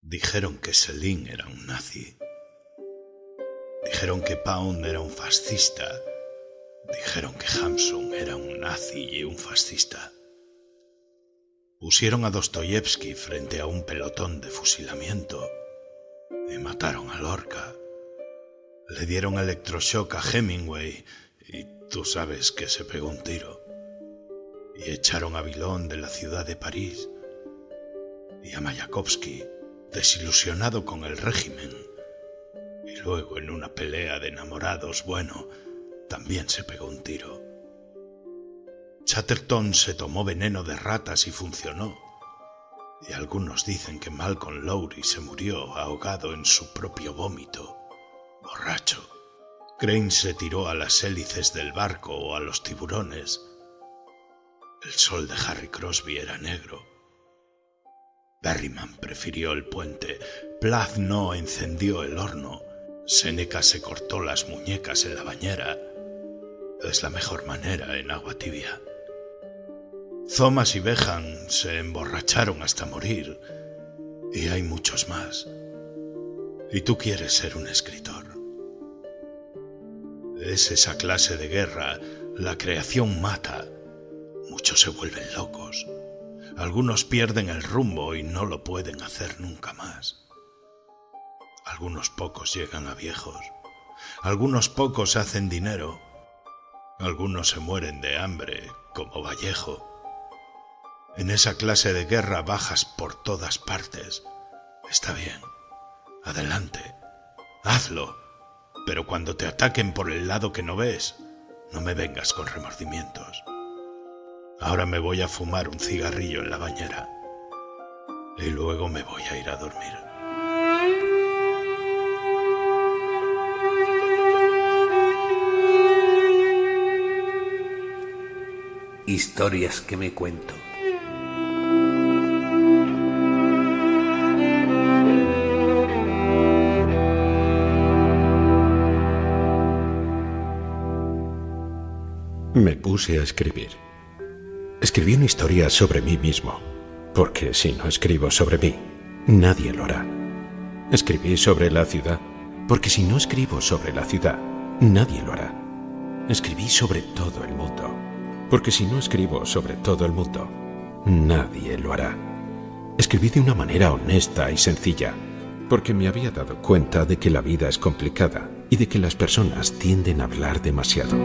Dijeron que Selin era un nazi. Dijeron que Pound era un fascista. Dijeron que Hamsun era un nazi y un fascista. Pusieron a Dostoyevsky frente a un pelotón de fusilamiento y mataron a Lorca. Le dieron electroshock a Hemingway y tú sabes que se pegó un tiro. Y echaron a Villon de la ciudad de París. Y a Mayakovsky, desilusionado con el régimen. Y luego en una pelea de enamorados, bueno, también se pegó un tiro. Chatterton se tomó veneno de ratas y funcionó. Y algunos dicen que Malcolm Lowry se murió ahogado en su propio vómito, borracho. Crane se tiró a las hélices del barco o a los tiburones. El sol de Harry Crosby era negro. Berryman prefirió el puente. Plath no encendió el horno. Seneca se cortó las muñecas en la bañera. Es la mejor manera en agua tibia. Thomas y Behan se emborracharon hasta morir. Y hay muchos más. Y tú quieres ser un escritor. Es esa clase de guerra. La creación mata. Muchos se vuelven locos. Algunos pierden el rumbo y no lo pueden hacer nunca más. Algunos pocos llegan a viejos. Algunos pocos hacen dinero. Algunos se mueren de hambre, como Vallejo. En esa clase de guerra bajas por todas partes. Está bien. Adelante. Hazlo. Pero cuando te ataquen por el lado que no ves, no me vengas con remordimientos. Ahora me voy a fumar un cigarrillo en la bañera. Y luego me voy a ir a dormir. Historias que me cuento. Me puse a escribir. Escribí una historia sobre mí mismo, porque si no escribo sobre mí, nadie lo hará. Escribí sobre la ciudad, porque si no escribo sobre la ciudad, nadie lo hará. Escribí sobre todo el mundo, porque si no escribo sobre todo el mundo, nadie lo hará. Escribí de una manera honesta y sencilla, porque me había dado cuenta de que la vida es complicada y de que las personas tienden a hablar demasiado.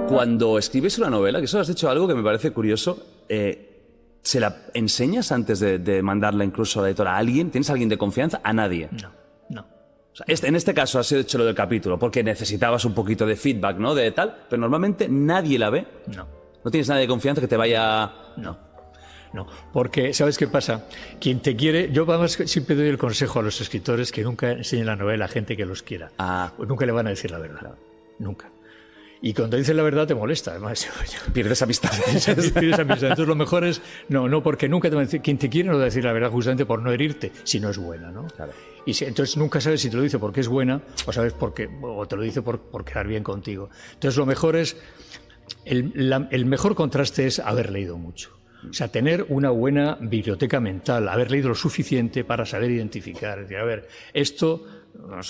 Cuando escribes una novela, que eso has dicho algo que me parece curioso, ¿se la enseñas antes de mandarla incluso a la editora a alguien? ¿Tienes a alguien de confianza? ¿A nadie? No. O sea, en este caso has hecho lo del capítulo porque necesitabas un poquito de feedback, ¿no? De tal, pero normalmente nadie la ve. No. ¿No tienes nadie de confianza que te vaya...? No, porque ¿sabes qué pasa? Quien te quiere, yo además siempre doy el consejo a los escritores que nunca enseñen la novela a gente que los quiera. Pues nunca le van a decir la verdad, nunca. Y cuando dices la verdad te molesta, además. Pierdes amistad. Pierdes amistad. Entonces lo mejor es, no, porque nunca te va a decir, quien te quiere no te va a decir la verdad justamente por no herirte, si no es buena, ¿no? Claro. Y entonces nunca sabes si te lo dice porque es buena o sabes por qué, o te lo dice por quedar bien contigo. Entonces lo mejor es, el mejor contraste es haber leído mucho. O sea, tener una buena biblioteca mental, haber leído lo suficiente para saber identificar. Es decir, a ver, esto,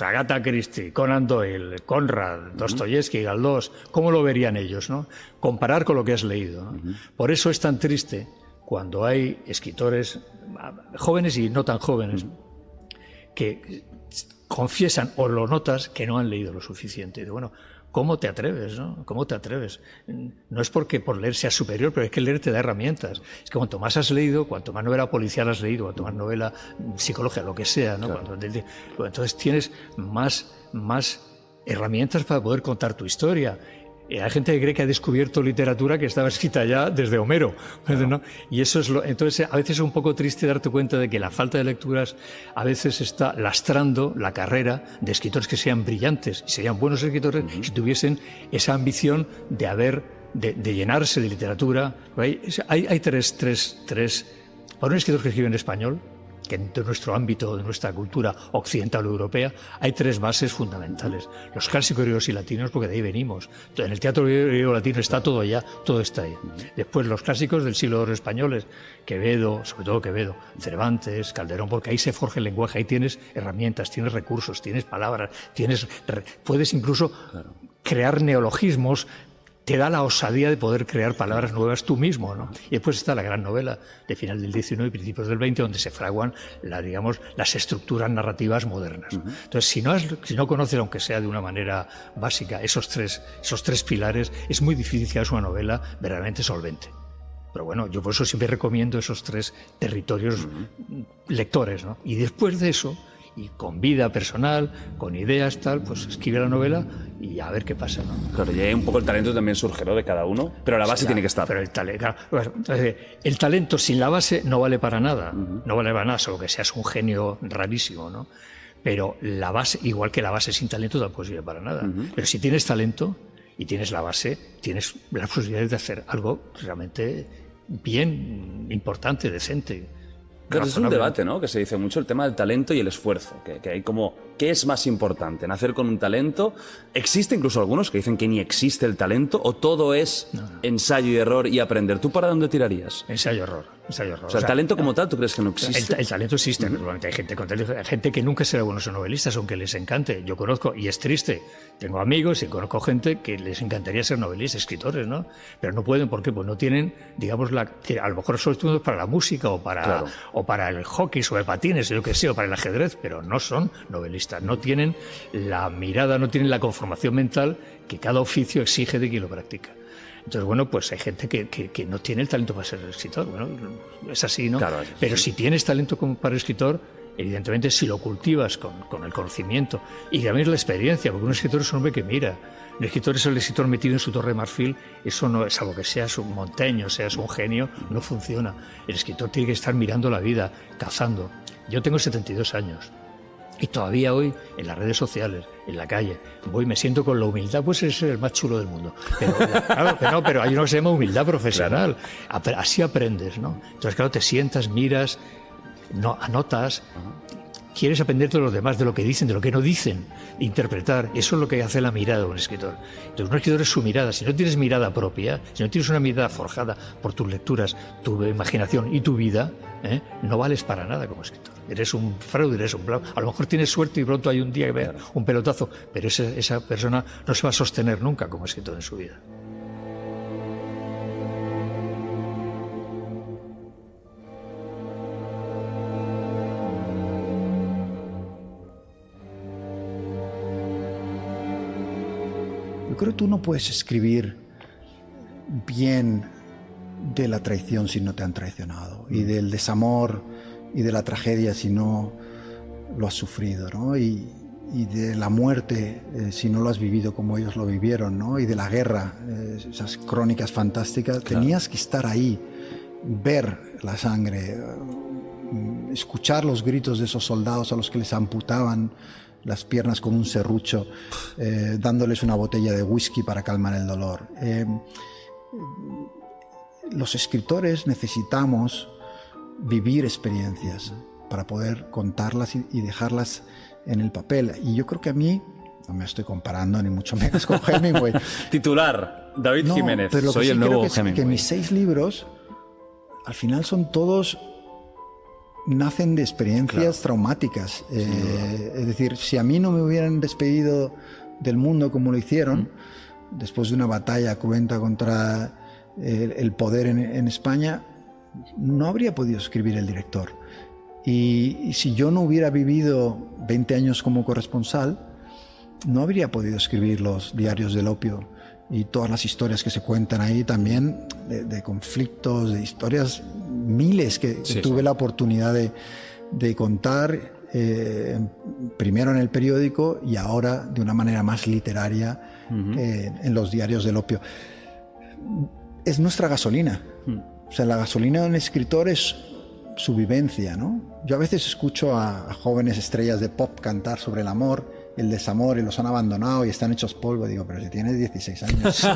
Agatha Christie, Conan Doyle, Conrad, Dostoyevsky, Galdós, ¿cómo lo verían ellos, no? Comparar con lo que has leído, ¿no? Por eso es tan triste cuando hay escritores jóvenes y no tan jóvenes que confiesan o lo notas que no han leído lo suficiente. Y bueno, ¿cómo te atreves, no? ¿Cómo te atreves? No es porque por leer seas superior, pero es que leer te da herramientas. Es que cuanto más has leído, cuanto más novela policial has leído, cuanto más novela psicológica, lo que sea, ¿no? Claro. Entonces tienes más herramientas para poder contar tu historia. Hay gente que cree que ha descubierto literatura que estaba escrita ya desde Homero, ¿no? Y eso es entonces a veces es un poco triste darte cuenta de que la falta de lecturas a veces está lastrando la carrera de escritores que sean brillantes y serían buenos escritores si tuviesen esa ambición de llenarse de literatura. Hay tres para un escritor que escribe en español, que de nuestro ámbito, de nuestra cultura occidental o europea, hay 3 bases fundamentales. Los clásicos griegos y latinos, porque de ahí venimos. En el teatro griego latino está todo ya, todo está ahí. Después los clásicos del siglo II españoles, Quevedo, sobre todo Quevedo, Cervantes, Calderón, porque ahí se forja el lenguaje, ahí tienes herramientas, tienes recursos, tienes palabras, puedes incluso crear neologismos. Te da la osadía de poder crear palabras nuevas tú mismo, ¿no? Y después está la gran novela de final del XIX y principios del XX, donde se fraguan las estructuras narrativas modernas. Entonces, si no conoces, aunque sea de una manera básica, esos tres pilares, es muy difícil que hagas una novela verdaderamente solvente. Pero bueno, yo por eso siempre recomiendo esos 3 territorios lectores, ¿no? Y después de eso, y con vida personal, con ideas, tal, pues escribe la novela y a ver qué pasa, ¿no? Claro, y ahí un poco el talento también surge, ¿no?, de cada uno, pero la base tiene que estar. Pero el talento sin la base no vale para nada, no vale para nada, solo que seas un genio rarísimo, ¿no? Pero la base, igual que la base sin talento, tampoco sirve para nada. Pero si tienes talento y tienes la base, tienes las posibilidades de hacer algo realmente bien, importante, decente. Claro, es un debate, ¿no?, que se dice mucho, el tema del talento y el esfuerzo, que hay como, ¿qué es más importante? ¿Nacer con un talento? ¿Existe incluso algunos que dicen que ni existe el talento o todo es ensayo y error y aprender? ¿Tú para dónde tirarías? Ensayo-error. O sea, el talento como tal, ¿tú crees que no existe? El talento existe, naturalmente. Hay gente que nunca será buenos novelistas, aunque les encante. Yo conozco, y es triste, tengo amigos y conozco gente que les encantaría ser novelistas, escritores, ¿no? Pero no pueden, ¿por qué? Pues no tienen, digamos, a lo mejor son estudios para la música o para el hockey sobre patines, yo que sé, o para el ajedrez, pero no son novelistas, no tienen la mirada, no tienen la conformación mental que cada oficio exige de quien lo practica. Entonces, bueno, pues hay gente que no tiene el talento para ser escritor. Bueno, es así, ¿no? Claro, pero si tienes talento para escritor, evidentemente si lo cultivas con el conocimiento y también la experiencia, porque un escritor es un hombre que mira. El escritor es el escritor metido en su torre de marfil, eso no es algo que seas un monteño, seas un genio, no funciona. El escritor tiene que estar mirando la vida, cazando. Yo tengo 72 años. Y todavía hoy, en las redes sociales, en la calle, me siento con la humildad, pues es el más chulo del mundo. Pero hay uno que se llama humildad profesional. Claro. Así aprendes, ¿no? Entonces, claro, te sientas, miras, anotas, quieres aprender de los demás, de lo que dicen, de lo que no dicen, interpretar. Eso es lo que hace la mirada de un escritor. Entonces, un escritor es su mirada. Si no tienes mirada propia, si no tienes una mirada forjada por tus lecturas, tu imaginación y tu vida, no vales para nada como escritor. Eres un fraude, eres un plagio. A lo mejor tienes suerte y pronto hay un día que vea un pelotazo, pero esa persona no se va a sostener nunca como escritor en su vida. Yo creo que tú no puedes escribir bien de la traición si no te han traicionado, y del desamor y de la tragedia si no lo has sufrido, ¿no? Y de la muerte si no lo has vivido como ellos lo vivieron, ¿no? Y de la guerra, esas crónicas fantásticas. Claro. Tenías que estar ahí, ver la sangre, escuchar los gritos de esos soldados a los que les amputaban las piernas con un serrucho, dándoles una botella de whisky para calmar el dolor. Los escritores necesitamos vivir experiencias para poder contarlas y dejarlas en el papel. Y yo creo que a mí, no me estoy comparando ni mucho menos con Hemingway. Titular, David Jiménez, pero soy el nuevo Hemingway. Que mis 6 libros, al final son todos, nacen de experiencias traumáticas. Es decir, si a mí no me hubieran despedido del mundo como lo hicieron, después de una batalla cruenta contra el poder en España, no habría podido escribir El director. Y si yo no hubiera vivido 20 años como corresponsal, no habría podido escribir los diarios del opio y todas las historias que se cuentan ahí también, de conflictos, de historias miles que tuve la oportunidad de contar, primero en el periódico y ahora de una manera más literaria en los diarios del opio. Es nuestra gasolina. O sea, la gasolina de un escritor es su vivencia, ¿no? Yo a veces escucho a jóvenes estrellas de pop cantar sobre el amor, el desamor, y los han abandonado y están hechos polvo. Digo, pero si tienes 16 años,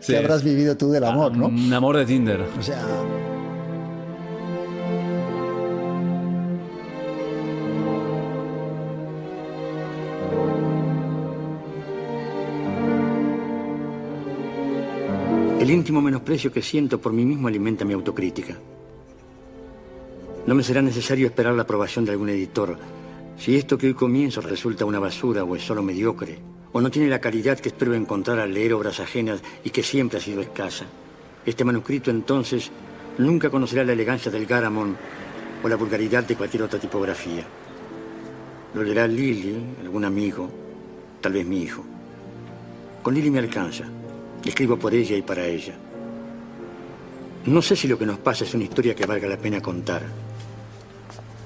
¿qué habrás vivido tú del amor, no? Un amor de Tinder. O sea... El íntimo menosprecio que siento por mí mismo alimenta mi autocrítica. No me será necesario esperar la aprobación de algún editor. Si esto que hoy comienzo resulta una basura o es solo mediocre, o no tiene la calidad que espero encontrar al leer obras ajenas y que siempre ha sido escasa, este manuscrito entonces nunca conocerá la elegancia del Garamond o la vulgaridad de cualquier otra tipografía. Lo leerá Lili, algún amigo, tal vez mi hijo. Con Lili me alcanza. Escribo por ella y para ella. No sé si lo que nos pasa es una historia que valga la pena contar.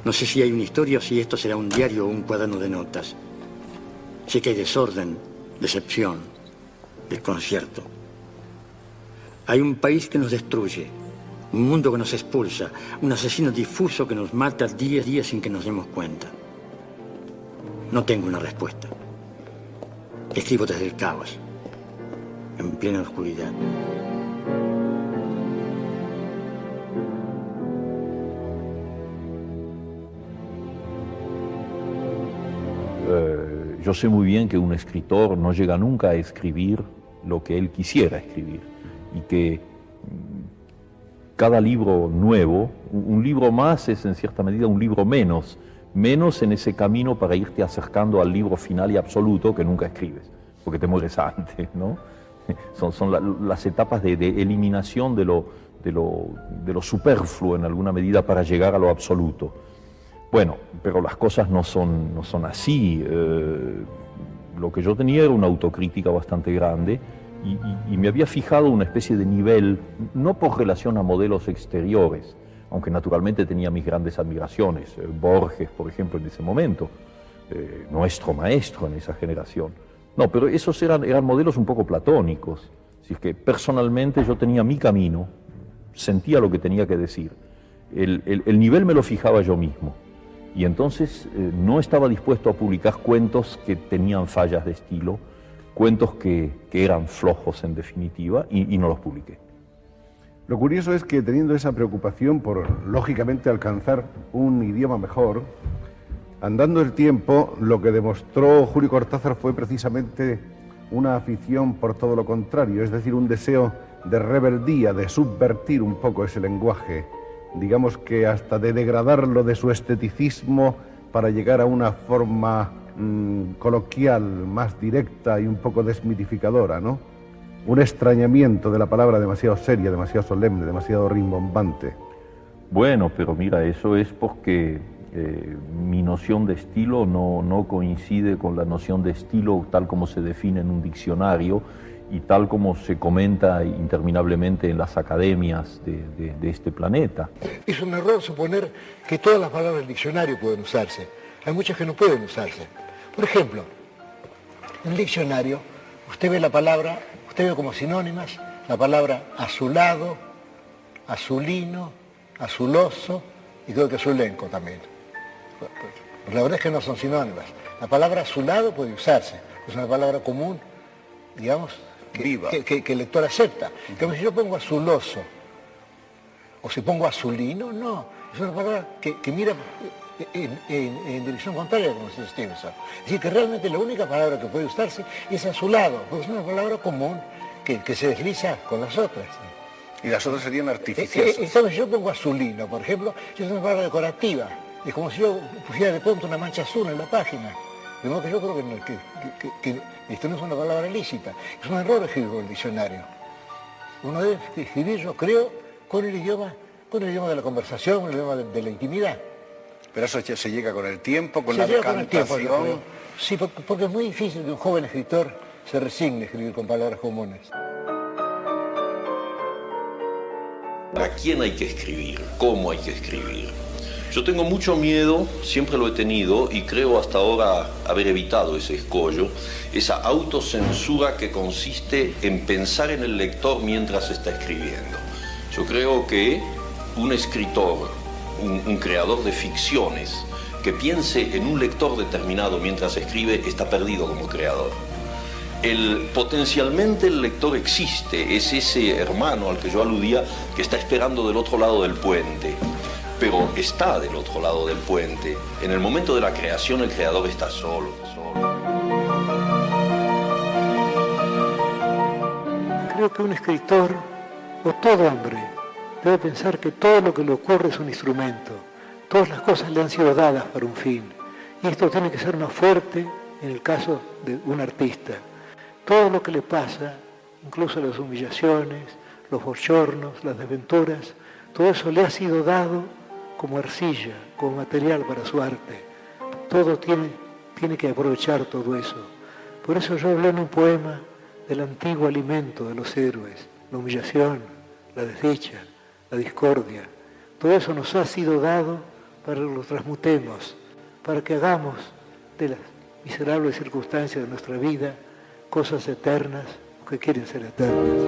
No sé si hay una historia o si esto será un diario o un cuaderno de notas. Sé que hay desorden, decepción, desconcierto. Hay un país que nos destruye, un mundo que nos expulsa, un asesino difuso que nos mata día a día sin que nos demos cuenta. No tengo una respuesta. Escribo desde el caos, en plena oscuridad. Yo sé muy bien que un escritor no llega nunca a escribir lo que él quisiera escribir y que cada libro nuevo, un libro más es en cierta medida un libro menos en ese camino para irte acercando al libro final y absoluto que nunca escribes, porque te mueres antes, ¿no? Son las etapas de eliminación de lo superfluo en alguna medida para llegar a lo absoluto. Bueno, pero las cosas no son así. Lo que yo tenía era una autocrítica bastante grande y me había fijado una especie de nivel, no por relación a modelos exteriores, aunque naturalmente tenía mis grandes admiraciones. Borges, por ejemplo, en ese momento, nuestro maestro en esa generación. No, pero esos eran modelos un poco platónicos. Así es que personalmente yo tenía mi camino, sentía lo que tenía que decir. El nivel me lo fijaba yo mismo. Y entonces no estaba dispuesto a publicar cuentos que tenían fallas de estilo, cuentos que eran flojos en definitiva, y no los publiqué. Lo curioso es que teniendo esa preocupación por, lógicamente, alcanzar un idioma mejor, andando el tiempo, lo que demostró Julio Cortázar fue precisamente una afición por todo lo contrario, es decir, un deseo de rebeldía, de subvertir un poco ese lenguaje, digamos que hasta de degradarlo de su esteticismo para llegar a una forma coloquial, más directa y un poco desmitificadora, ¿no? Un extrañamiento de la palabra demasiado seria, demasiado solemne, demasiado rimbombante. Bueno, pero mira, eso es porque mi noción de estilo no coincide con la noción de estilo tal como se define en un diccionario y tal como se comenta interminablemente en las academias de este planeta. Es un error suponer que todas las palabras del diccionario pueden usarse. Hay muchas que no pueden usarse. Por ejemplo, en el diccionario usted ve la palabra, usted ve como sinónimas la palabra azulado, azulino, azuloso y creo que azulenco también. La verdad es que no son sinónimas. La palabra azulado puede usarse, es una palabra común, digamos, que el lector acepta. Como si yo pongo azuloso o si pongo azulino, no. Es una palabra que mira en dirección contraria, como dice Stevenson. Es decir, que realmente la única palabra que puede usarse es azulado, porque es una palabra común que se desliza con las otras. Y las otras serían artificiales. ¿Sabes? Yo pongo azulino, por ejemplo, es una palabra decorativa. Es como si yo pusiera de pronto una mancha azul en la página. De modo que yo creo que esto no es una palabra lícita. Es un error escribir con el diccionario. Uno debe escribir, yo creo, con el idioma de la conversación, con el idioma de la intimidad. Pero eso se llega con el tiempo, con la decantación. Sí, porque es muy difícil que un joven escritor se resigne a escribir con palabras comunes. ¿A quién hay que escribir? ¿Cómo hay que escribir? Yo tengo mucho miedo, siempre lo he tenido, y creo hasta ahora haber evitado ese escollo, esa autocensura que consiste en pensar en el lector mientras está escribiendo. Yo creo que un escritor, un creador de ficciones, que piense en un lector determinado mientras escribe, está perdido como creador. Potencialmente el lector existe, es ese hermano al que yo aludía que está esperando del otro lado del puente. Pero está del otro lado del puente. En el momento de la creación, el creador está solo. Creo que un escritor, o todo hombre, debe pensar que todo lo que le ocurre es un instrumento. Todas las cosas le han sido dadas para un fin. Y esto tiene que ser más fuerte en el caso de un artista. Todo lo que le pasa, incluso las humillaciones, los bochornos, las desventuras, todo eso le ha sido dado como arcilla, como material para su arte. Todo tiene que aprovechar todo eso. Por eso yo hablé en un poema del antiguo alimento de los héroes, la humillación, la desdicha, la discordia. Todo eso nos ha sido dado para que lo transmutemos, para que hagamos de las miserables circunstancias de nuestra vida cosas eternas o que quieren ser eternas.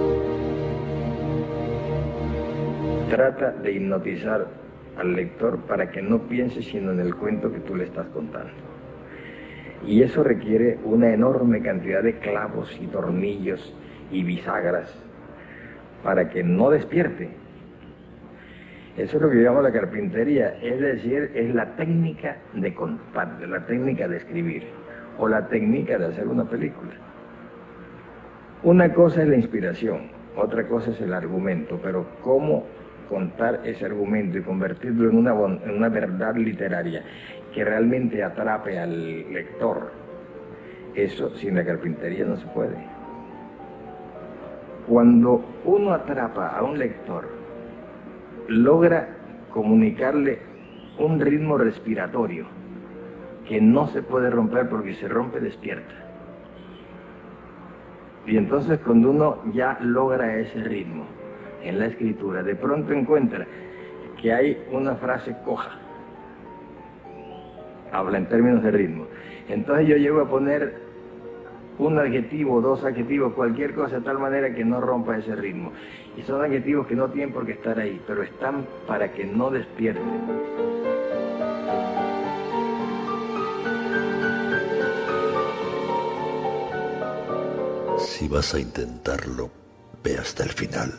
Trata de hipnotizar al lector para que no piense sino en el cuento que tú le estás contando. Y eso requiere una enorme cantidad de clavos y tornillos y bisagras para que no despierte. Eso es lo que llamamos la carpintería, es decir, es la técnica de contar, la técnica de escribir o la técnica de hacer una película. Una cosa es la inspiración, otra cosa es el argumento, pero cómo contar ese argumento y convertirlo en una verdad literaria que realmente atrape al lector, eso sin la carpintería no se puede. Cuando uno atrapa a un lector, logra comunicarle un ritmo respiratorio que no se puede romper, porque si se rompe despierta. Y entonces cuando uno ya logra ese ritmo en la escritura, de pronto encuentra que hay una frase coja, habla en términos de ritmo, entonces yo llego a poner un adjetivo, dos adjetivos, cualquier cosa, de tal manera que no rompa ese ritmo. Y son adjetivos que no tienen por qué estar ahí, pero están para que no despierte. Si vas a intentarlo, ve hasta el final.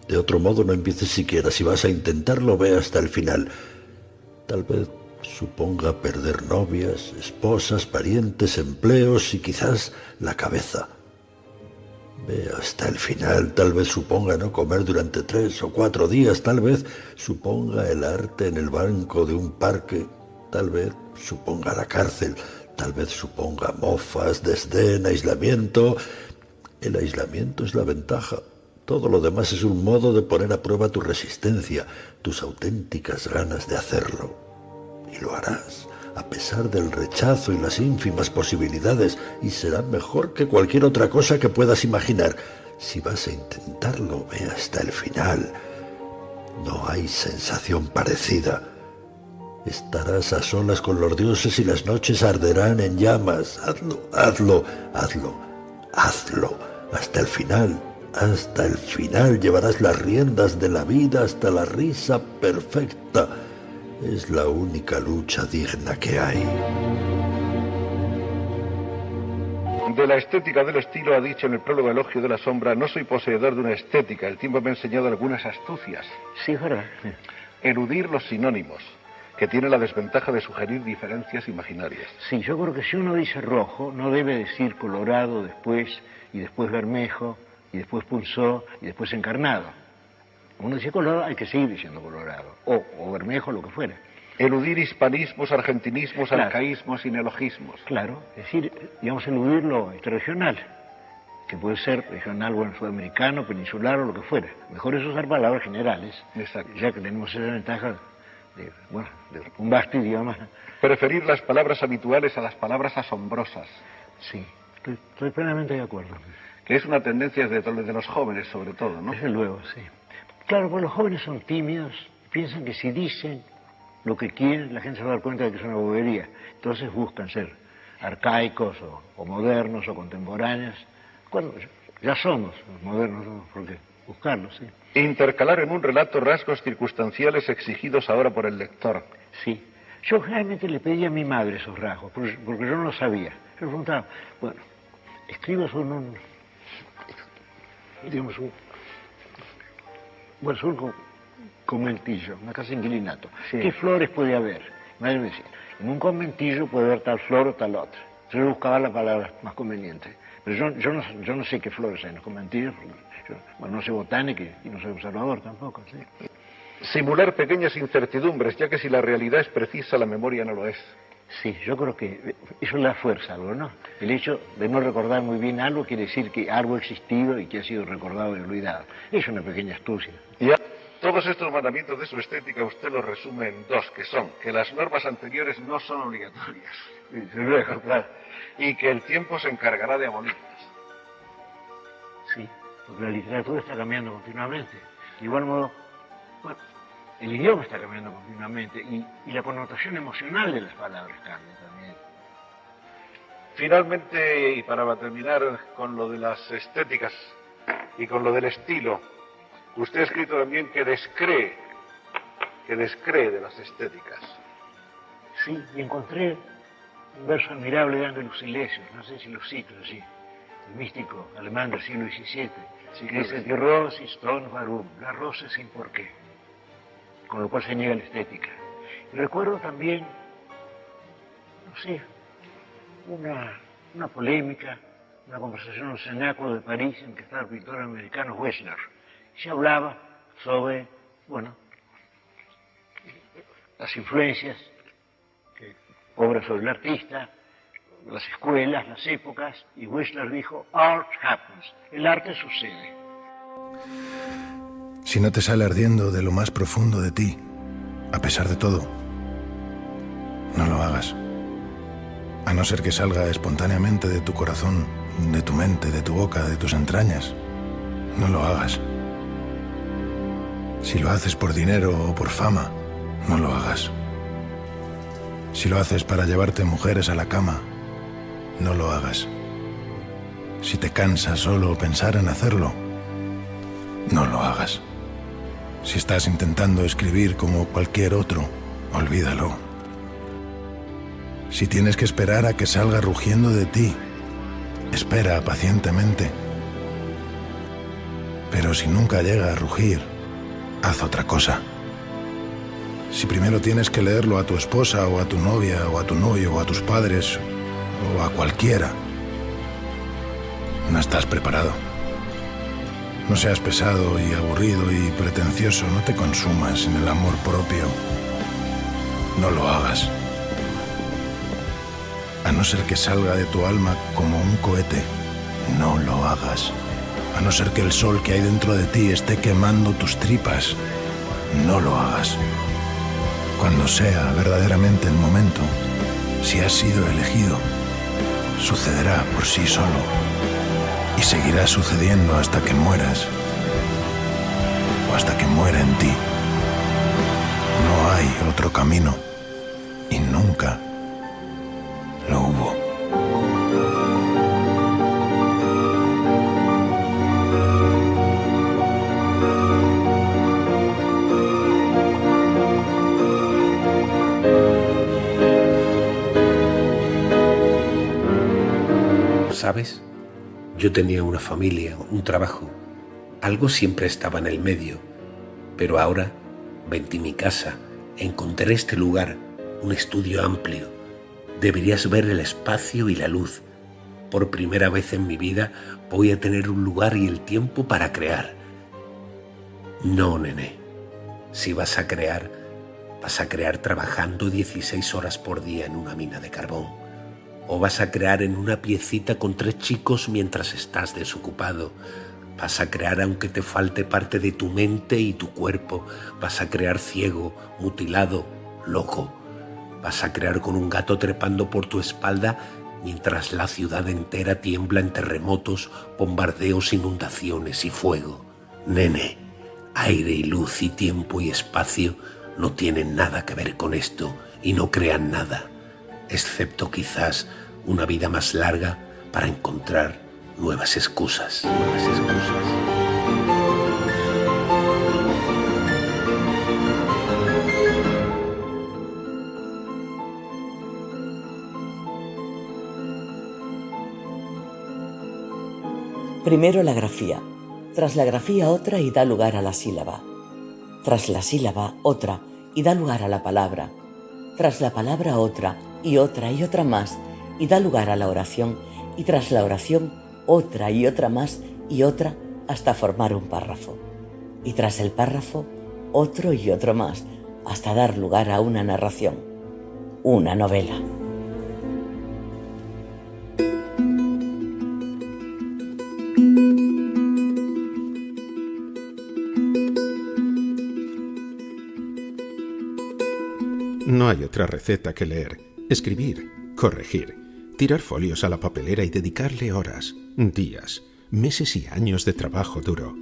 De otro modo, no empieces siquiera. Si vas a intentarlo, ve hasta el final. Tal vez suponga perder novias, esposas, parientes, empleos y quizás la cabeza. Ve hasta el final. Tal vez suponga no comer durante 3 o 4 días. Tal vez suponga el arte en el banco de un parque. Tal vez suponga la cárcel. Tal vez suponga mofas, desdén, aislamiento. El aislamiento es la ventaja. Todo lo demás es un modo de poner a prueba tu resistencia, tus auténticas ganas de hacerlo. Y lo harás, a pesar del rechazo y las ínfimas posibilidades, y será mejor que cualquier otra cosa que puedas imaginar. Si vas a intentarlo, ve hasta el final. No hay sensación parecida. Estarás a solas con los dioses y las noches arderán en llamas. Hazlo, hazlo, hazlo, hazlo, hasta el final. Hasta el final llevarás las riendas de la vida hasta la risa perfecta. Es la única lucha digna que hay. De la estética del estilo ha dicho en el prólogo Elogio de la Sombra: no soy poseedor de una estética, el tiempo me ha enseñado algunas astucias. Sí, es verdad. Eludir los sinónimos, que tiene la desventaja de sugerir diferencias imaginarias. Sí, yo creo que si uno dice rojo, no debe decir colorado después, y después bermejo, y después punzó, y después encarnado. Uno dice colorado, hay que seguir diciendo colorado, o bermejo, lo que fuera. Eludir hispanismos, argentinismos, claro, arcaísmos y neologismos. Claro, es decir, digamos, eludir lo regional, que puede ser regional, bueno, sudamericano, peninsular o lo que fuera. Mejor es usar palabras generales. Exacto. Ya que tenemos esa ventaja de un vasto idioma. Preferir las palabras habituales a las palabras asombrosas. Sí, estoy plenamente de acuerdo. Que es una tendencia de los jóvenes, sobre todo, ¿no? Desde luego, sí. Claro, pues los jóvenes son tímidos, piensan que si dicen lo que quieren, la gente se va a dar cuenta de que es una bobería. Entonces buscan ser arcaicos o modernos o contemporáneos. Cuando ya somos modernos, ¿no? ¿Por qué? Buscarlos, sí. Intercalar en un relato rasgos circunstanciales exigidos ahora por el lector. Sí. Yo generalmente le pedí a mi madre esos rasgos, porque yo no lo sabía. Yo le preguntaba, bueno, escribas un conventillo, una casa de inquilinato. Sí. ¿Qué flores puede haber? Mi madre me decía, en un conventillo puede haber tal flor o tal otra. Yo buscaba la palabra más conveniente. Pero yo no sé qué flores hay en los conventillos. No sé botánica y no soy observador tampoco. ¿Sí? Simular pequeñas incertidumbres, ya que si la realidad es precisa, la memoria no lo es. Sí, yo creo que eso le da fuerza a algo, ¿no? El hecho de no recordar muy bien algo quiere decir que algo ha existido y que ha sido recordado y olvidado. Es una pequeña astucia. Y todos estos mandamientos de su estética usted los resume en dos, que son que las normas anteriores no son obligatorias. Claro. Y que el tiempo se encargará de abolirlas. Sí, porque la literatura está cambiando continuamente. De igual modo, bueno, el idioma está cambiando continuamente y la connotación emocional de las palabras cambia también. Finalmente, y para terminar con lo de las estéticas y con lo del estilo, usted ha escrito también que descree de las estéticas. Sí, y encontré un verso admirable de Ángelus Silesius, no sé si lo cito así, el místico alemán del siglo XVII, que dice que Rose ist ohne Warum, la rosa es sin por qué, con lo cual se niega la estética. Y recuerdo también, no sé, una polémica, una conversación en el cenáculo de París en que estaba el pintor americano Wessner. Se hablaba sobre, bueno, las influencias que obra sobre el artista, las escuelas, las épocas, y Wessner dijo, art happens, el arte sucede. Si no te sale ardiendo de lo más profundo de ti, a pesar de todo, no lo hagas. A no ser que salga espontáneamente de tu corazón, de tu mente, de tu boca, de tus entrañas, no lo hagas. Si lo haces por dinero o por fama, no lo hagas. Si lo haces para llevarte mujeres a la cama, no lo hagas. Si te cansa solo pensar en hacerlo, no lo hagas. Si estás intentando escribir como cualquier otro, olvídalo. Si tienes que esperar a que salga rugiendo de ti, espera pacientemente. Pero si nunca llega a rugir, haz otra cosa. Si primero tienes que leerlo a tu esposa o a tu novia o a tu novio o a tus padres o a cualquiera, no estás preparado. No seas pesado y aburrido y pretencioso, no te consumas en el amor propio. No lo hagas. A no ser que salga de tu alma como un cohete, no lo hagas. A no ser que el sol que hay dentro de ti esté quemando tus tripas, no lo hagas. Cuando sea verdaderamente el momento, si has sido elegido, sucederá por sí solo y seguirá sucediendo hasta que mueras o hasta que muera en ti. No hay otro camino y nunca lo hubo. ¿Sabes? Yo tenía una familia, un trabajo. Algo siempre estaba en el medio. Pero ahora vendí mi casa, encontré este lugar, un estudio amplio. Deberías ver el espacio y la luz. Por primera vez en mi vida voy a tener un lugar y el tiempo para crear. No, nene. Si vas a crear trabajando 16 horas por día en una mina de carbón. O vas a crear en una piecita con 3 chicos mientras estás desocupado. Vas a crear aunque te falte parte de tu mente y tu cuerpo. Vas a crear ciego, mutilado, loco. Vas a crear con un gato trepando por tu espalda mientras la ciudad entera tiembla en terremotos, bombardeos, inundaciones y fuego. Nene, aire y luz y tiempo y espacio no tienen nada que ver con esto y no crean nada, excepto quizás una vida más larga para encontrar nuevas excusas. Primero la grafía, tras la grafía otra y da lugar a la sílaba, tras la sílaba otra y da lugar a la palabra, tras la palabra otra y otra más y da lugar a la oración, y tras la oración otra y otra más y otra hasta formar un párrafo, y tras el párrafo otro y otro más hasta dar lugar a una narración, una novela. No hay otra receta que leer, escribir, corregir, tirar folios a la papelera y dedicarle horas, días, meses y años de trabajo duro.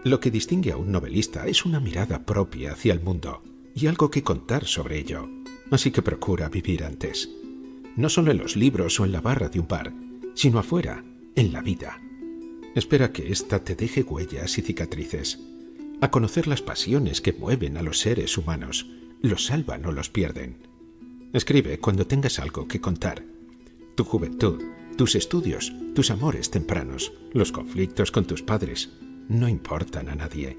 Lo que distingue a un novelista es una mirada propia hacia el mundo y algo que contar sobre ello. Así que procura vivir antes. No solo en los libros o en la barra de un bar, sino afuera, en la vida. Espera que ésta te deje huellas y cicatrices. A conocer las pasiones que mueven a los seres humanos, los salvan o los pierden. Escribe cuando tengas algo que contar. Tu juventud, tus estudios, tus amores tempranos, los conflictos con tus padres, no importan a nadie.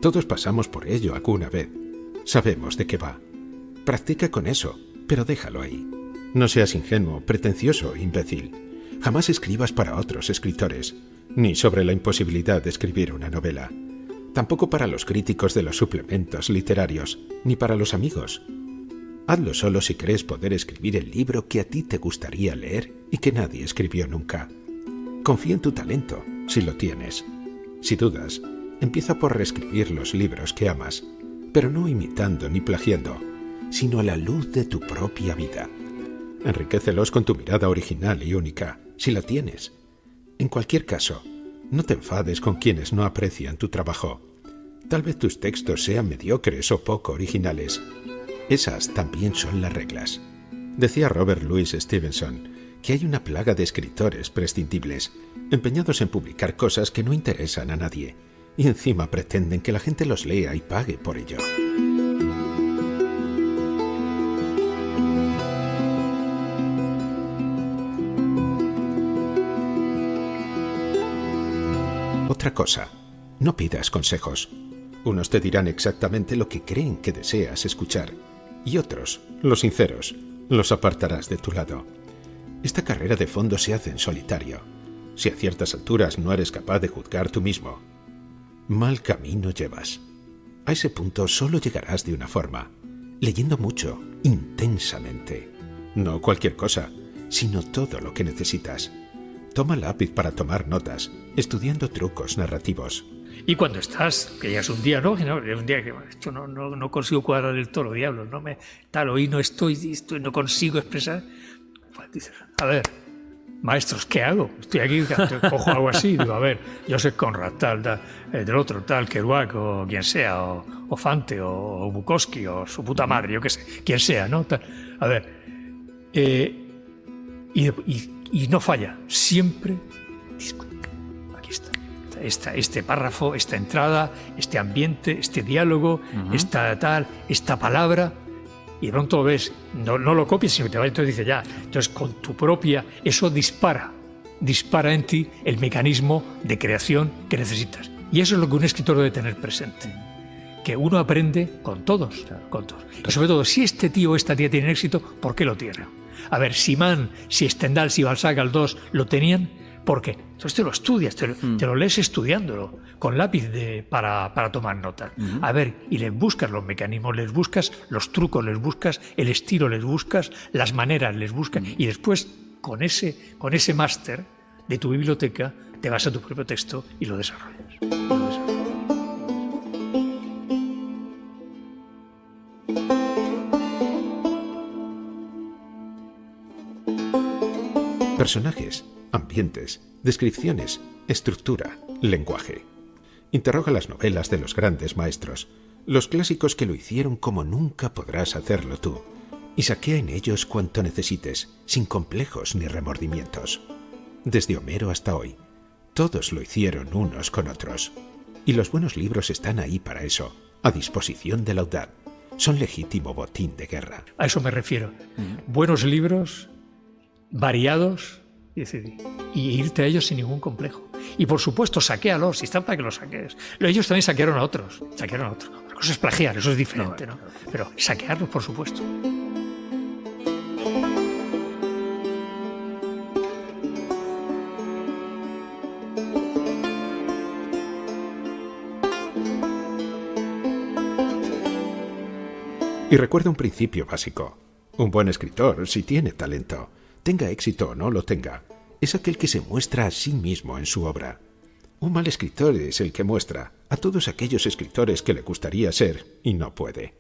Todos pasamos por ello alguna vez. Sabemos de qué va. Practica con eso, pero déjalo ahí. No seas ingenuo, pretencioso o imbécil. Jamás escribas para otros escritores, ni sobre la imposibilidad de escribir una novela. Tampoco para los críticos de los suplementos literarios, ni para los amigos. Hazlo solo si crees poder escribir el libro que a ti te gustaría leer y que nadie escribió nunca. Confía en tu talento, si lo tienes. Si dudas, empieza por reescribir los libros que amas, pero no imitando ni plagiando, sino a la luz de tu propia vida. Enriquécelos con tu mirada original y única, si la tienes. En cualquier caso, no te enfades con quienes no aprecian tu trabajo. Tal vez tus textos sean mediocres o poco originales. Esas también son las reglas. Decía Robert Louis Stevenson que hay una plaga de escritores prescindibles, empeñados en publicar cosas que no interesan a nadie, y encima pretenden que la gente los lea y pague por ello. Otra cosa, no pidas consejos. Unos te dirán exactamente lo que creen que deseas escuchar, y otros, los sinceros, los apartarás de tu lado. Esta carrera de fondo se hace en solitario. Si a ciertas alturas no eres capaz de juzgar tú mismo, mal camino llevas. A ese punto solo llegarás de una forma, leyendo mucho, intensamente. No cualquier cosa, sino todo lo que necesitas. Toma lápiz para tomar notas, estudiando trucos narrativos. Y cuando estás, que ya es un día, ¿no? Un día que esto no consigo cuadrar del todo, diablos, no me tal, hoy no estoy, no consigo expresar. Pues dices, a ver, maestros, ¿qué hago? Estoy aquí, cojo algo así, digo, a ver, Joseph Conrad, tal, del otro, tal, Kerouac, o quien sea, o Fante, o Bukowski, o su puta madre, yo qué sé, quien sea, ¿no? Tal. A ver, y no falla, siempre, aquí está, este párrafo, esta entrada, este ambiente, este diálogo, esta palabra, y de pronto lo ves, no lo copies, sino que te vas, entonces dice ya, entonces con tu propia, eso dispara en ti el mecanismo de creación que necesitas. Y eso es lo que un escritor debe tener presente, que uno aprende con todos. Y sobre todo, si este tío o esta tía tienen éxito, ¿por qué lo tienen? A ver, si Mann, si Stendhal, si Balzac, Aldós lo tenían, ¿por qué? Entonces te lo estudias, te lo lees estudiándolo, con lápiz para tomar notas. A ver, y les buscas los mecanismos, les buscas los trucos, les buscas el estilo, les buscas las maneras, les buscas. Y después, con ese máster de tu biblioteca, te vas a tu propio texto y lo desarrollas. Personajes, ambientes, descripciones, estructura, lenguaje. Interroga las novelas de los grandes maestros. los clásicos que lo hicieron como nunca podrás hacerlo tú, y saquea en ellos cuanto necesites, sin complejos ni remordimientos. Desde Homero hasta hoy, todos lo hicieron unos con otros. Y los buenos libros están ahí para eso, a disposición de la audaz. Son legítimo botín de guerra. A eso me refiero. Buenos libros, variados, y irte a ellos sin ningún complejo. Y por supuesto, saquéalos, si están para que los saquees. Ellos también saquearon a otros. Una cosa es plagiar, eso es diferente, ¿no? Pero saquearlos, por supuesto. Y recuerda un principio básico. Un buen escritor, si tiene talento, tenga éxito o no lo tenga, es aquel que se muestra a sí mismo en su obra. Un mal escritor es el que muestra a todos aquellos escritores que le gustaría ser y no puede.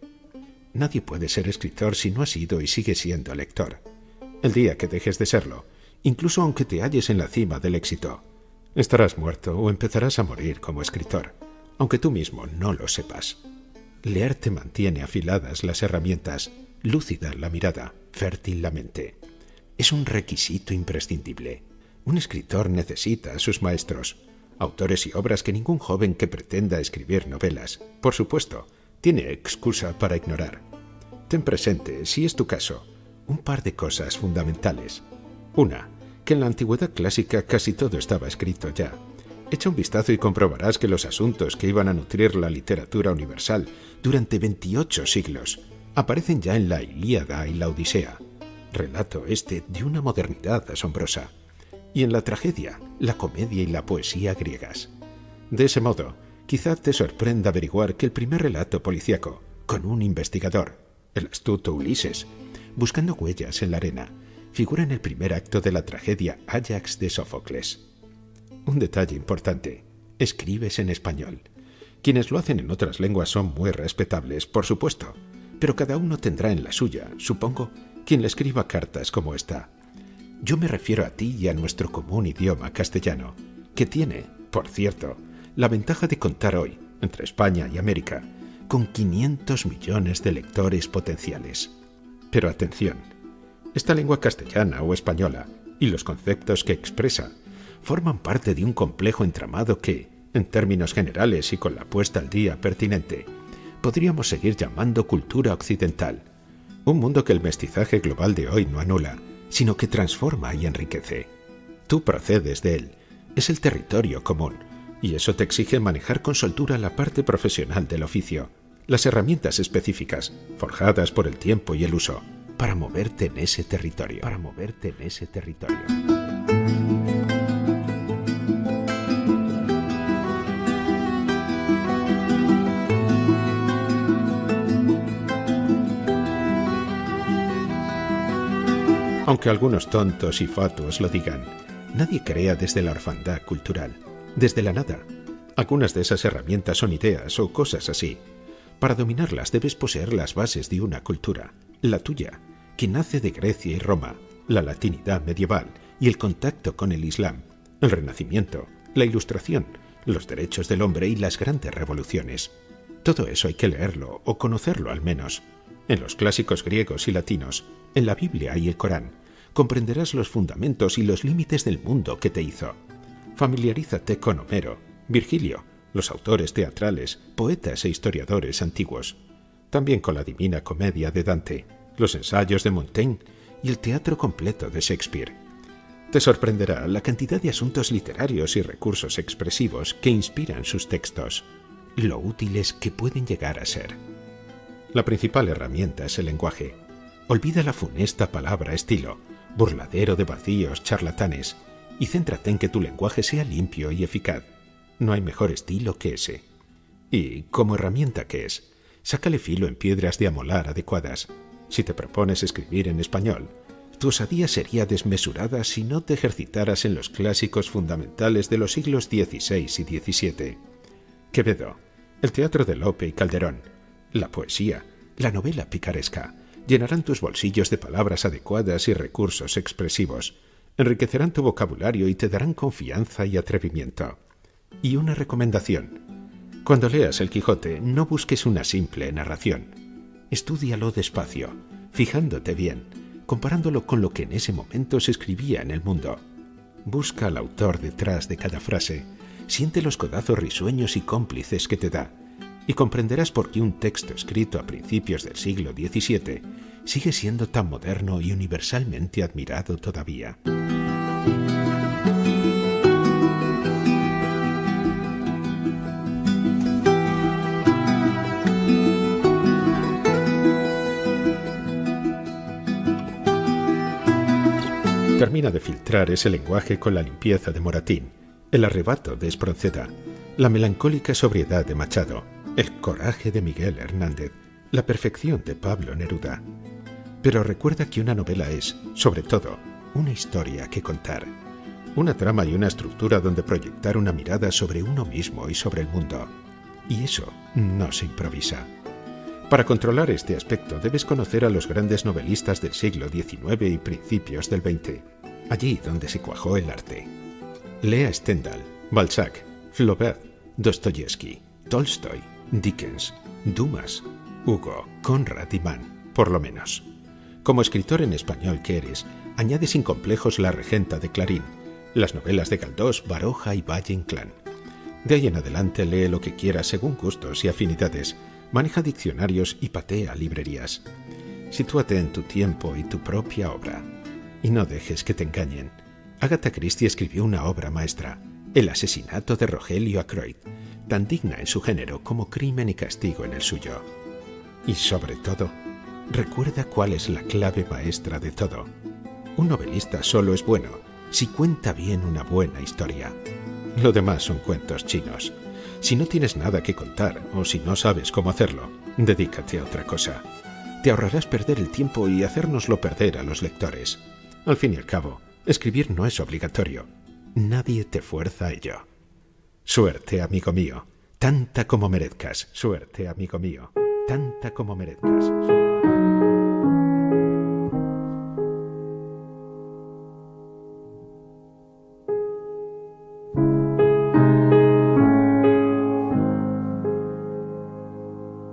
Nadie puede ser escritor si no ha sido y sigue siendo lector. El día que dejes de serlo, incluso aunque te halles en la cima del éxito, estarás muerto o empezarás a morir como escritor, aunque tú mismo no lo sepas. Leer te mantiene afiladas las herramientas, lúcida la mirada, fértil la mente. Es un requisito imprescindible. Un escritor necesita a sus maestros, autores y obras que ningún joven que pretenda escribir novelas, por supuesto, tiene excusa para ignorar. Ten presente, si es tu caso, un par de cosas fundamentales. Una, que en la antigüedad clásica casi todo estaba escrito ya. Echa un vistazo y comprobarás que los asuntos que iban a nutrir la literatura universal durante 28 siglos aparecen ya en la Ilíada y la Odisea, relato este de una modernidad asombrosa, y en la tragedia, la comedia y la poesía griegas. De ese modo, quizá te sorprenda averiguar que el primer relato policíaco, con un investigador, el astuto Ulises, buscando huellas en la arena, figura en el primer acto de la tragedia Áyax de Sófocles. Un detalle importante, escribes en español. Quienes lo hacen en otras lenguas son muy respetables, por supuesto, pero cada uno tendrá en la suya, supongo, quien le escriba cartas como esta. Yo me refiero a ti y a nuestro común idioma castellano, que tiene, por cierto, la ventaja de contar hoy, entre España y América, con 500 millones de lectores potenciales. Pero atención, esta lengua castellana o española y los conceptos que expresa forman parte de un complejo entramado que, en términos generales y con la puesta al día pertinente, podríamos seguir llamando cultura occidental, un mundo que el mestizaje global de hoy no anula, sino que transforma y enriquece. Tú procedes de él, es el territorio común, y eso te exige manejar con soltura la parte profesional del oficio, las herramientas específicas, forjadas por el tiempo y el uso, para moverte en ese territorio. Aunque algunos tontos y fatuos lo digan, nadie crea desde la orfandad cultural, desde la nada. Algunas de esas herramientas son ideas o cosas así. Para dominarlas debes poseer las bases de una cultura, la tuya, que nace de Grecia y Roma, la latinidad medieval y el contacto con el Islam, el Renacimiento, la Ilustración, los derechos del hombre y las grandes revoluciones. Todo eso hay que leerlo o conocerlo al menos. En los clásicos griegos y latinos, en la Biblia y el Corán, comprenderás los fundamentos y los límites del mundo que te hizo. Familiarízate con Homero, Virgilio, los autores teatrales, poetas e historiadores antiguos. También con la Divina Comedia de Dante, los ensayos de Montaigne y el teatro completo de Shakespeare. Te sorprenderá la cantidad de asuntos literarios y recursos expresivos que inspiran sus textos, lo útiles que pueden llegar a ser. La principal herramienta es el lenguaje. Olvida la funesta palabra estilo, burladero de vacíos charlatanes, y céntrate en que tu lenguaje sea limpio y eficaz. No hay mejor estilo que ese. Y, como herramienta que es, sácale filo en piedras de amolar adecuadas. Si te propones escribir en español, tu osadía sería desmesurada si no te ejercitaras en los clásicos fundamentales de los siglos XVI y XVII. Quevedo, el teatro de Lope y Calderón, la poesía, la novela picaresca, llenarán tus bolsillos de palabras adecuadas y recursos expresivos, enriquecerán tu vocabulario y te darán confianza y atrevimiento. Y una recomendación: Cuando leas El Quijote, no busques una simple narración. Estúdialo despacio, fijándote bien, comparándolo con lo que en ese momento se escribía en el mundo. Busca al autor detrás de cada frase, siente los codazos risueños y cómplices que te da, y comprenderás por qué un texto escrito a principios del siglo XVII sigue siendo tan moderno y universalmente admirado todavía. Termina de filtrar ese lenguaje con la limpieza de Moratín, el arrebato de Espronceda, la melancólica sobriedad de Machado, el coraje de Miguel Hernández, la perfección de Pablo Neruda. Pero recuerda que una novela es, sobre todo, una historia que contar, una trama y una estructura donde proyectar una mirada sobre uno mismo y sobre el mundo. Y eso no se improvisa. Para controlar este aspecto debes conocer a los grandes novelistas del siglo XIX y principios del XX, allí donde se cuajó el arte. Lea Stendhal, Balzac, Flaubert, Dostoyevsky, Tolstoy, Dickens, Dumas, Hugo, Conrad y Mann, por lo menos. Como escritor en español que eres, añade sin complejos La Regenta de Clarín, las novelas de Galdós, Baroja y Valle Inclán. De ahí en adelante lee lo que quieras según gustos y afinidades, maneja diccionarios y patea librerías. Sitúate en tu tiempo y tu propia obra. Y no dejes que te engañen. Agatha Christie escribió una obra maestra, El asesinato de Rogelio Ackroyd, tan digna en su género como Crimen y castigo en el suyo. Y sobre todo, recuerda cuál es la clave maestra de todo. Un novelista solo es bueno si cuenta bien una buena historia. Lo demás son cuentos chinos. Si no tienes nada que contar o si no sabes cómo hacerlo, dedícate a otra cosa. Te ahorrarás perder el tiempo y hacérnoslo perder a los lectores. Al fin y al cabo, escribir no es obligatorio. Nadie te fuerza a ello. Suerte, amigo mío, tanta como merezcas. Suerte, amigo mío, tanta como merezcas.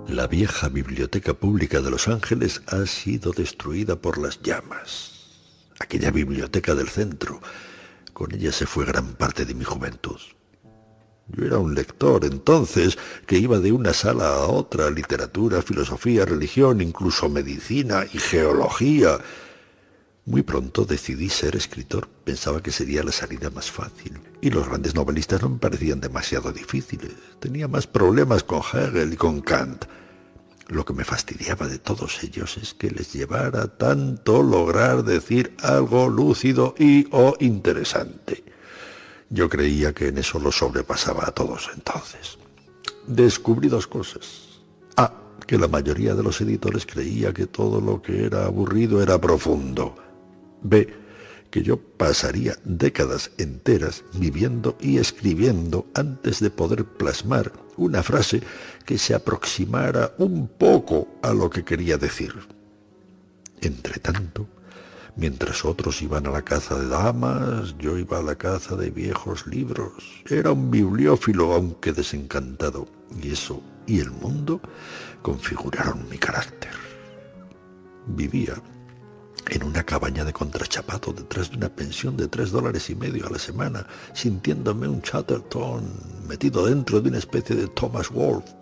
La vieja biblioteca pública de Los Ángeles ha sido destruida por las llamas. Aquella biblioteca del centro, con ella se fue gran parte de mi juventud. Yo era un lector entonces que iba de una sala a otra, literatura, filosofía, religión, incluso medicina y geología. Muy pronto decidí ser escritor. Pensaba que sería la salida más fácil. Y los grandes novelistas no me parecían demasiado difíciles. Tenía más problemas con Hegel y con Kant. Lo que me fastidiaba de todos ellos es que les llevara tanto lograr decir algo lúcido y o interesante. Yo creía que en eso lo sobrepasaba a todos entonces. Descubrí dos cosas. A, que la mayoría de los editores creía que todo lo que era aburrido era profundo. B, que yo pasaría décadas enteras viviendo y escribiendo antes de poder plasmar una frase que se aproximara un poco a lo que quería decir. Entretanto, mientras otros iban a la caza de damas, yo iba a la caza de viejos libros. Era un bibliófilo, aunque desencantado, y eso y el mundo configuraron mi carácter. Vivía en una cabaña de contrachapado detrás de una pensión de $3.50 a la semana, sintiéndome un Chatterton metido dentro de una especie de Thomas Wolfe.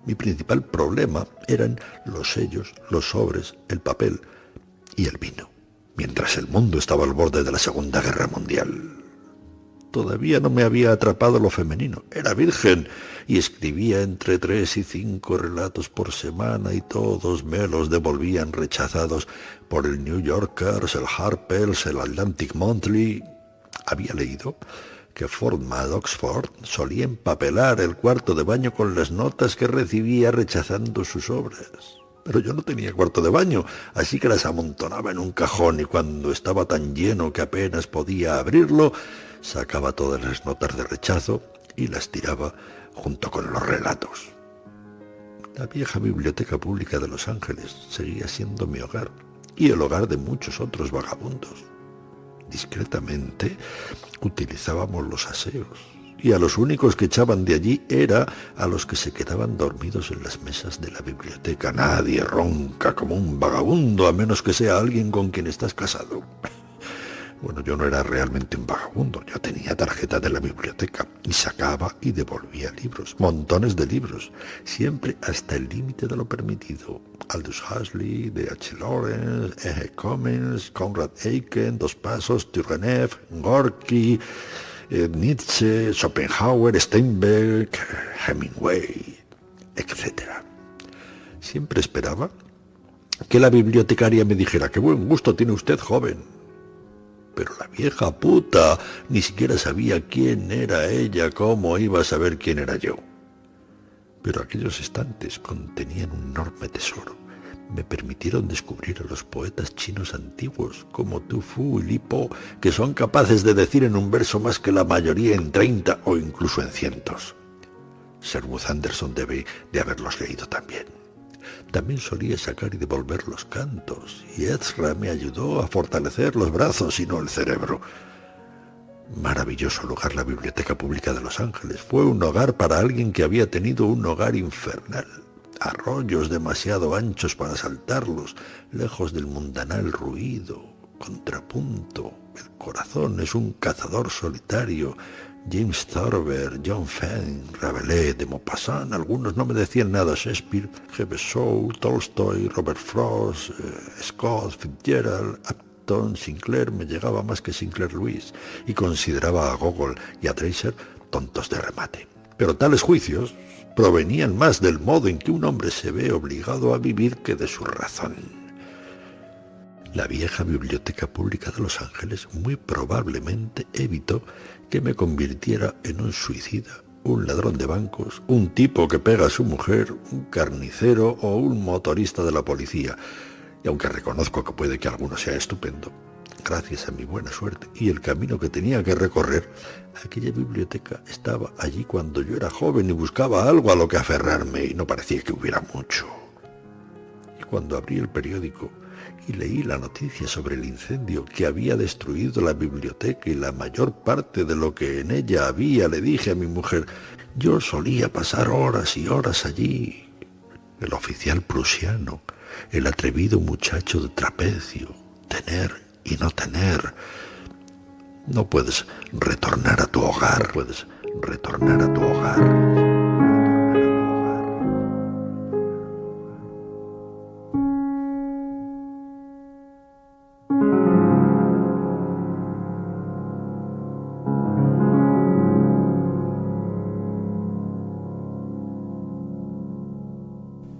Mi principal problema eran los sellos, los sobres, el papel y el vino, mientras el mundo estaba al borde de la Segunda Guerra Mundial. Todavía no me había atrapado lo femenino. Era virgen y escribía entre 3 y 5 relatos por semana y todos me los devolvían rechazados por el New Yorker, el Harper's, el Atlantic Monthly. Había leído que Ford Madox Ford solía empapelar el cuarto de baño con las notas que recibía rechazando sus obras. Pero yo no tenía cuarto de baño, así que las amontonaba en un cajón y cuando estaba tan lleno que apenas podía abrirlo, sacaba todas las notas de rechazo y las tiraba junto con los relatos. La vieja biblioteca pública de Los Ángeles seguía siendo mi hogar y el hogar de muchos otros vagabundos. Discretamente utilizábamos los aseos y a los únicos que echaban de allí era a los que se quedaban dormidos en las mesas de la biblioteca. Nadie ronca como un vagabundo, a menos que sea alguien con quien estás casado. Bueno, yo no era realmente un vagabundo, yo tenía tarjeta de la biblioteca y sacaba y devolvía libros, montones de libros, siempre hasta el límite de lo permitido. Aldous Huxley, D.H. Lawrence, E.G. Cummings, Conrad Aiken, Dos Pasos, Turgenev, Gorky, Nietzsche, Schopenhauer, Steinbeck, Hemingway, etc. Siempre esperaba que la bibliotecaria me dijera: «Qué buen gusto tiene usted, joven». Pero la vieja puta ni siquiera sabía quién era ella, cómo iba a saber quién era yo. Pero aquellos estantes contenían un enorme tesoro. Me permitieron descubrir a los poetas chinos antiguos, como Tu Fu y Li Po, que son capaces de decir en un verso más que la mayoría en 30 o incluso en cientos. Sherwood Anderson debe de haberlos leído también. También solía sacar y devolver los cantos, y Ezra me ayudó a fortalecer los brazos y no el cerebro. Maravilloso lugar la Biblioteca Pública de Los Ángeles. Fue un hogar para alguien que había tenido un hogar infernal. Arroyos demasiado anchos para saltarlos, lejos del mundanal ruido, contrapunto. El corazón es un cazador solitario. James Thurber, John Fenn, Rabelais, de Maupassant, algunos no me decían nada. Shakespeare, G.B. Shaw, Tolstoy, Robert Frost, Scott, Fitzgerald, Upton, Sinclair. Me llegaba más que Sinclair Lewis, y consideraba a Gogol y a Dreiser tontos de remate. Pero tales juicios provenían más del modo en que un hombre se ve obligado a vivir que de su razón. La vieja Biblioteca Pública de Los Ángeles muy probablemente evitó que me convirtiera en un suicida, un ladrón de bancos, un tipo que pega a su mujer, un carnicero o un motorista de la policía. Y aunque reconozco que puede que alguno sea estupendo, gracias a mi buena suerte y el camino que tenía que recorrer, aquella biblioteca estaba allí cuando yo era joven y buscaba algo a lo que aferrarme, y no parecía que hubiera mucho. Y cuando abrí el periódico y leí la noticia sobre el incendio que había destruido la biblioteca y la mayor parte de lo que en ella había, le dije a mi mujer: yo solía pasar horas y horas allí. El oficial prusiano, el atrevido muchacho de trapecio, tener y no tener. No puedes retornar a tu hogar, puedes retornar a tu hogar.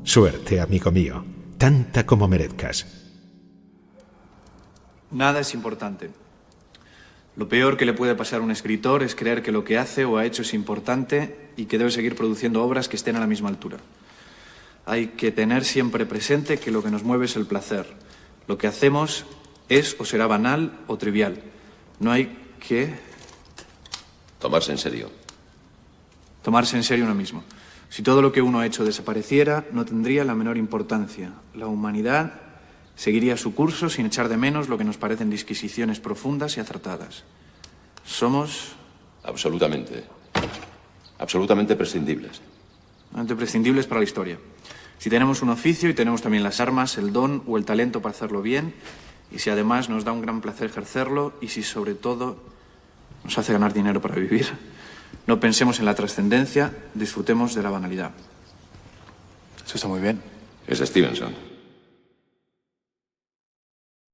Suerte, amigo mío, tanta como merezcas. Nada es importante. Lo peor que le puede pasar a un escritor es creer que lo que hace o ha hecho es importante y que debe seguir produciendo obras que estén a la misma altura. Hay que tener siempre presente que lo que nos mueve es el placer. Lo que hacemos es o será banal o trivial. No hay que... Tomarse en serio. Tomarse en serio uno mismo. Si todo lo que uno ha hecho desapareciera, no tendría la menor importancia. La humanidad seguiría su curso sin echar de menos lo que nos parecen disquisiciones profundas y acertadas. Somos... Absolutamente prescindibles. Prescindibles para la historia. Si tenemos un oficio y tenemos también las armas, el don o el talento para hacerlo bien, y si además nos da un gran placer ejercerlo, y si sobre todo nos hace ganar dinero para vivir, no pensemos en la trascendencia, disfrutemos de la banalidad. Eso está muy bien. Es Stevenson.